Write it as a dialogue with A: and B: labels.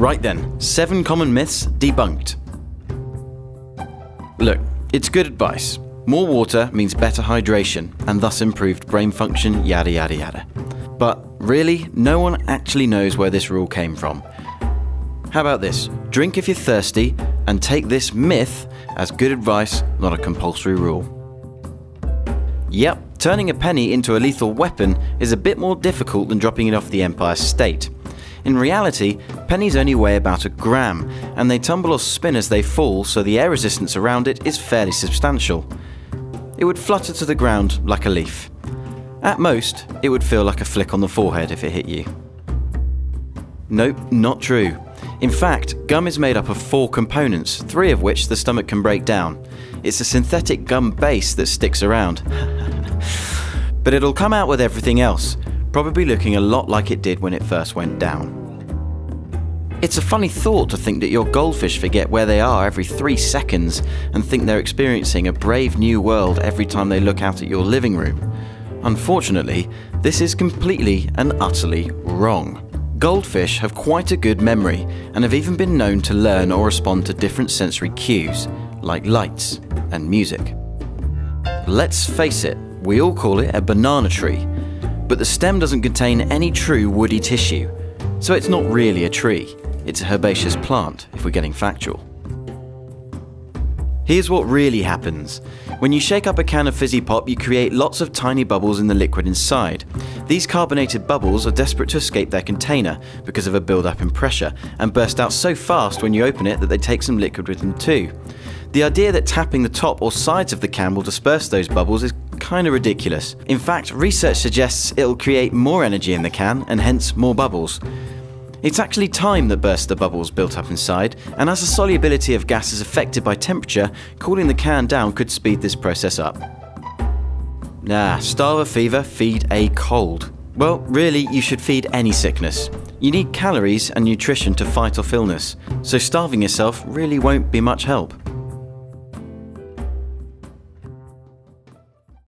A: Right then, 7 common myths debunked. Look, it's good advice. More water means better hydration, and thus improved brain function, yada yada yada. But really, no one actually knows where this rule came from. How about this? Drink if you're thirsty, and take this myth as good advice, not a compulsory rule. Yep, turning a penny into a lethal weapon is a bit more difficult than dropping it off the Empire State. In reality, pennies only weigh about a gram, and they tumble or spin as they fall, so the air resistance around it is fairly substantial. It would flutter to the ground like a leaf. At most, it would feel like a flick on the forehead if it hit you. Nope, not true. In fact, gum is made up of 4 components, 3 of which the stomach can break down. It's a synthetic gum base that sticks around. But it'll come out with everything else, probably looking a lot like it did when it first went down. It's a funny thought to think that your goldfish forget where they are every 3 seconds and think they're experiencing a brave new world every time they look out at your living room. Unfortunately, this is completely and utterly wrong. Goldfish have quite a good memory and have even been known to learn or respond to different sensory cues, like lights and music. Let's face it, we all call it a banana tree, but the stem doesn't contain any true woody tissue, so it's not really a tree, it's a herbaceous plant, if we're getting factual. Here's what really happens. When you shake up a can of fizzy pop, you create lots of tiny bubbles in the liquid inside. These carbonated bubbles are desperate to escape their container because of a build-up in pressure, and burst out so fast when you open it that they take some liquid with them too. The idea that tapping the top or sides of the can will disperse those bubbles is kinda ridiculous. In fact, research suggests it'll create more energy in the can, and hence more bubbles. It's actually time that bursts the bubbles built up inside, and as the solubility of gas is affected by temperature, cooling the can down could speed this process up. Starve a fever, feed a cold. Well, really, you should feed any sickness. You need calories and nutrition to fight off illness, so starving yourself really won't be much help.